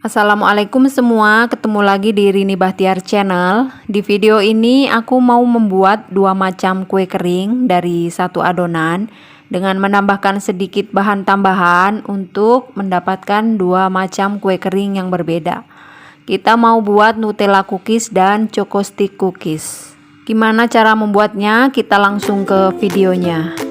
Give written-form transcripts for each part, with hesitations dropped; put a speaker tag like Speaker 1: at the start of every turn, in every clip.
Speaker 1: Assalamualaikum semua, ketemu lagi di Rini Bahtiar Channel. Di video ini aku mau membuat dua macam kue kering dari satu adonan dengan menambahkan sedikit bahan tambahan untuk mendapatkan dua macam kue kering yang berbeda. Kita mau buat Nutella cookies dan Choco Stick cookies. Gimana cara membuatnya? Kita langsung ke videonya.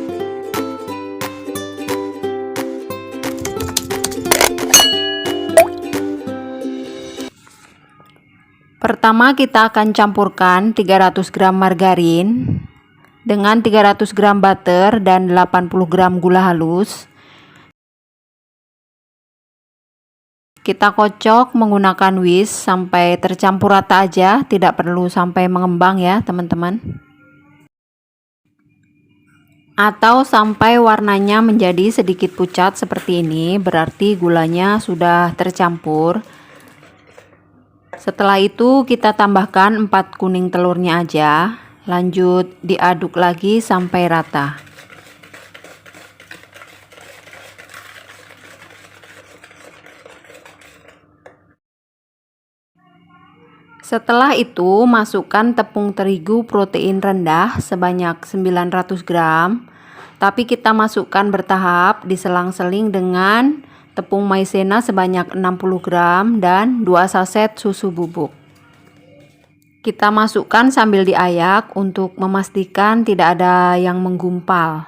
Speaker 1: Pertama kita akan campurkan 300 gram margarin dengan 300 gram butter dan 80 gram gula halus. Kita kocok menggunakan whisk sampai tercampur rata aja, tidak perlu sampai mengembang ya teman-teman. Atau sampai warnanya menjadi sedikit pucat seperti ini, berarti gulanya sudah tercampur. Setelah itu kita tambahkan 4 kuning telurnya aja, lanjut diaduk lagi sampai rata. Setelah itu masukkan tepung terigu protein rendah sebanyak 900 gram, tapi kita masukkan bertahap, diselang-seling dengan tepung maizena sebanyak 60 gram dan 2 saset susu bubuk. Kita masukkan sambil diayak untuk memastikan tidak ada yang menggumpal.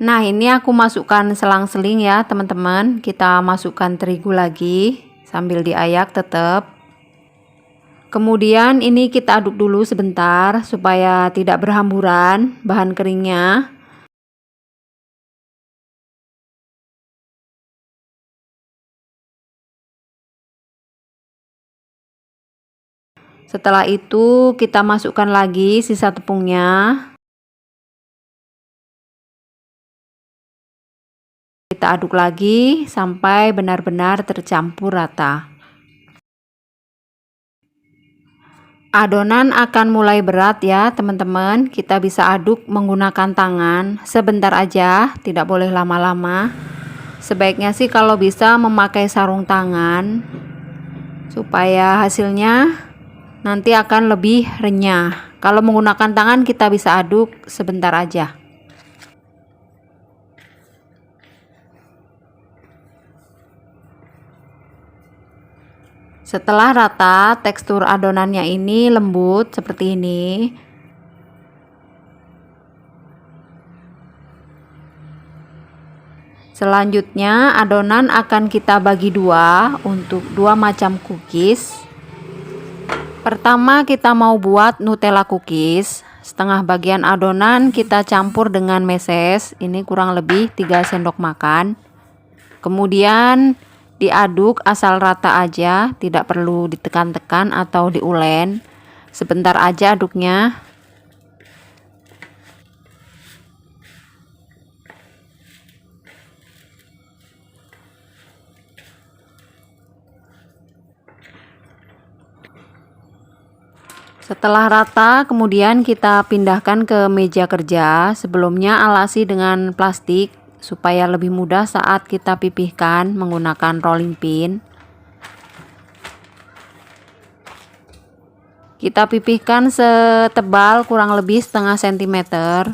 Speaker 1: Nah, ini aku masukkan selang-seling ya teman-teman. Kita masukkan terigu lagi sambil diayak tetap. Kemudian ini kita aduk dulu sebentar supaya tidak berhamburan bahan keringnya. Setelah itu kita masukkan lagi sisa tepungnya. Kita aduk lagi sampai benar-benar tercampur rata. Adonan akan mulai berat ya teman-teman. Kita bisa aduk menggunakan tangan sebentar aja, tidak boleh lama-lama. Sebaiknya sih kalau bisa memakai sarung tangan supaya hasilnya nanti akan lebih renyah. Kalau menggunakan tangan kita bisa aduk sebentar aja. Setelah rata, tekstur adonannya ini lembut seperti ini. Selanjutnya adonan akan kita bagi dua untuk dua macam cookies. Pertama kita mau buat Nutella cookies. Setengah bagian adonan kita campur dengan meses, ini kurang lebih 3 sendok makan. Kemudian diaduk asal rata aja, tidak perlu ditekan-tekan atau diulen. Sebentar aja aduknya. Setelah rata, kemudian kita pindahkan ke meja kerja. Sebelumnya alasi dengan plastik supaya lebih mudah saat kita pipihkan menggunakan rolling pin. Kita pipihkan setebal kurang lebih setengah sentimeter.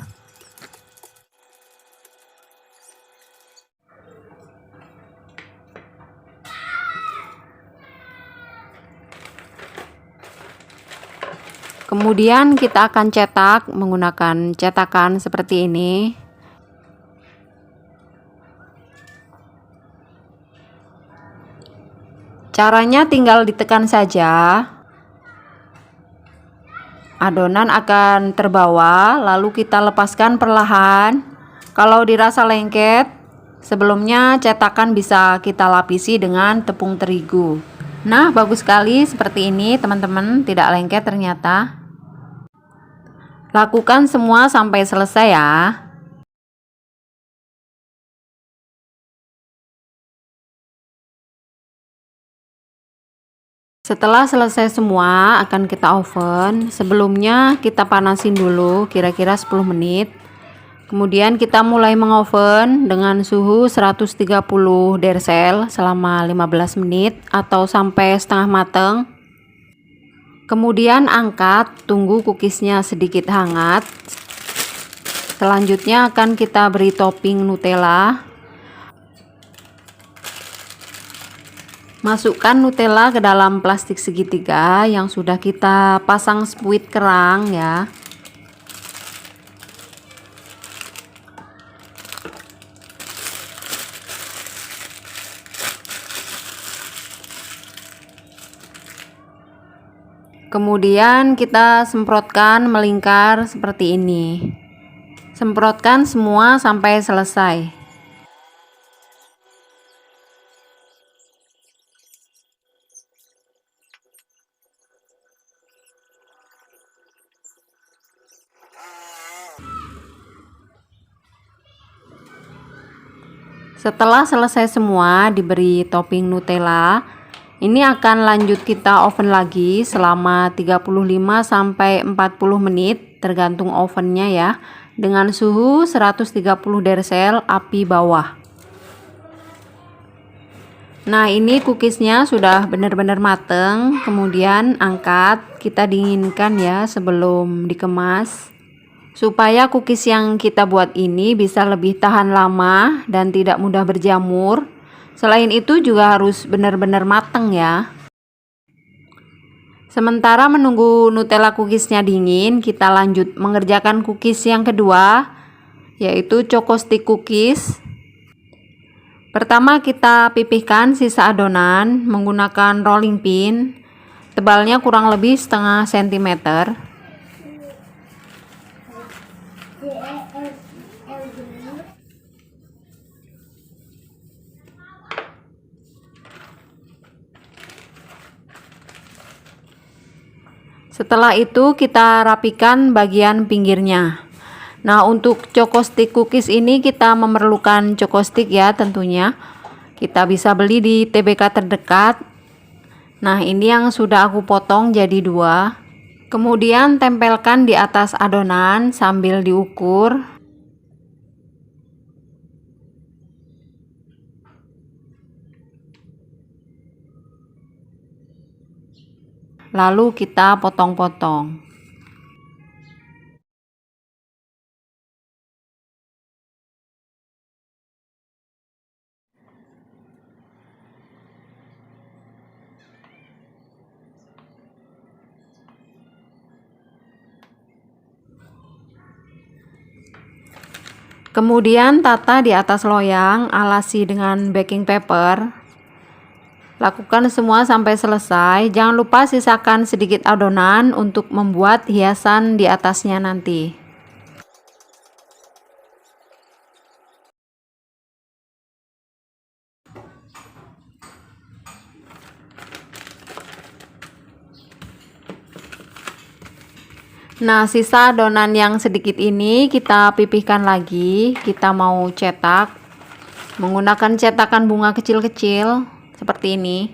Speaker 1: Kemudian kita akan cetak menggunakan cetakan seperti ini. Caranya tinggal ditekan saja. Adonan akan terbawa, lalu kita lepaskan perlahan. Kalau dirasa lengket, sebelumnya cetakan bisa kita lapisi dengan tepung terigu. Nah, bagus sekali seperti ini teman-teman, tidak lengket ternyata. Lakukan semua sampai selesai ya. Setelah selesai semua akan kita oven. Sebelumnya kita panasin dulu kira-kira 10 menit. Kemudian kita mulai mengoven dengan suhu 130 dercel selama 15 menit atau sampai setengah matang. Kemudian angkat, tunggu cookiesnya sedikit hangat. Selanjutnya akan kita beri topping Nutella. Masukkan Nutella ke dalam plastik segitiga yang sudah kita pasang spuit kerang ya. Kemudian kita semprotkan melingkar seperti ini. Semprotkan semua sampai selesai. Setelah selesai semua diberi topping Nutella, ini akan lanjut kita oven lagi selama 35 sampai 40 menit tergantung ovennya ya, dengan suhu 130 dercel api bawah. Nah, ini cookiesnya sudah benar-benar mateng. Kemudian angkat, kita dinginkan ya sebelum dikemas, supaya cookies yang kita buat ini bisa lebih tahan lama dan tidak mudah berjamur. Selain itu juga harus benar-benar mateng ya. Sementara menunggu Nutella cookiesnya dingin, kita lanjut mengerjakan cookies yang kedua, yaitu choco stick cookies. Pertama kita pipihkan sisa adonan menggunakan rolling pin. Tebalnya kurang lebih setengah sentimeter. Setelah itu kita rapikan bagian pinggirnya. Nah, untuk choco stick cookies ini kita memerlukan choco stick ya tentunya. Kita bisa beli di TBK terdekat. Nah, ini yang sudah aku potong jadi 2. Kemudian tempelkan di atas adonan sambil diukur. Lalu kita potong-potong. Kemudian tata di atas loyang, alasi dengan baking paper. Lakukan semua sampai selesai. Jangan lupa sisakan sedikit adonan untuk membuat hiasan di atasnya nanti. Nah, sisa adonan yang sedikit ini kita pipihkan lagi. Kita mau cetak menggunakan cetakan bunga kecil-kecil seperti ini.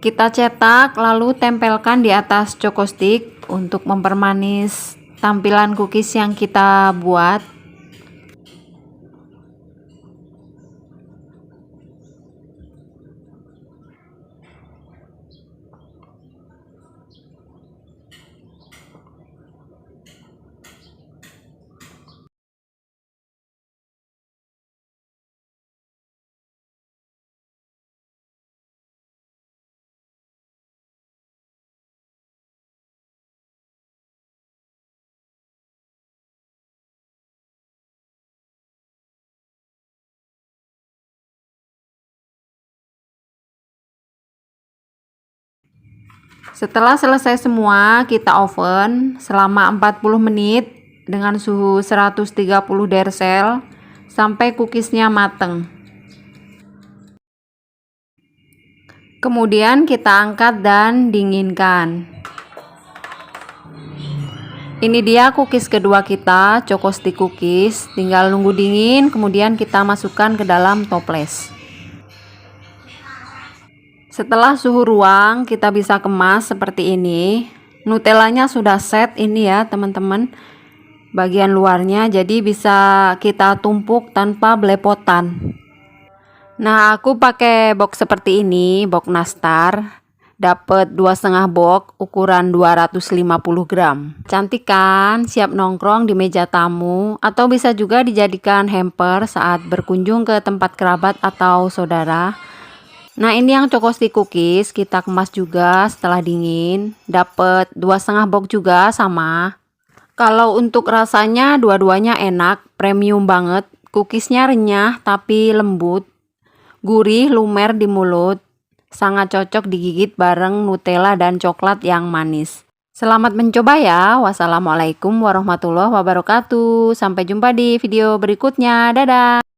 Speaker 1: Kita cetak lalu tempelkan di atas choco stick untuk mempermanis tampilan cookies yang kita buat. Setelah selesai semua, kita oven selama 40 menit dengan suhu 130 dercel sampai cookiesnya mateng. Kemudian kita angkat dan dinginkan. Ini dia cookies kedua kita, choco stick cookies. Tinggal nunggu dingin, kemudian kita masukkan ke dalam toples. Setelah suhu ruang, kita bisa kemas seperti ini. Nutellanya sudah set ini ya teman-teman, bagian luarnya, jadi bisa kita tumpuk tanpa belepotan. Nah, aku pakai box seperti ini, box nastar. Dapat 2,5 box ukuran 250 gram. Cantik kan? Siap nongkrong di meja tamu atau bisa juga dijadikan hamper saat berkunjung ke tempat kerabat atau saudara. Nah, ini yang Choco Stick Cookies kita kemas juga setelah dingin. Dapat 2,5 box juga sama. Kalau untuk rasanya dua-duanya enak, premium banget. Cookiesnya renyah tapi lembut, gurih, lumer di mulut. Sangat cocok digigit bareng Nutella dan coklat yang manis. Selamat mencoba ya. Wassalamualaikum warahmatullahi wabarakatuh. Sampai jumpa di video berikutnya. Dadah.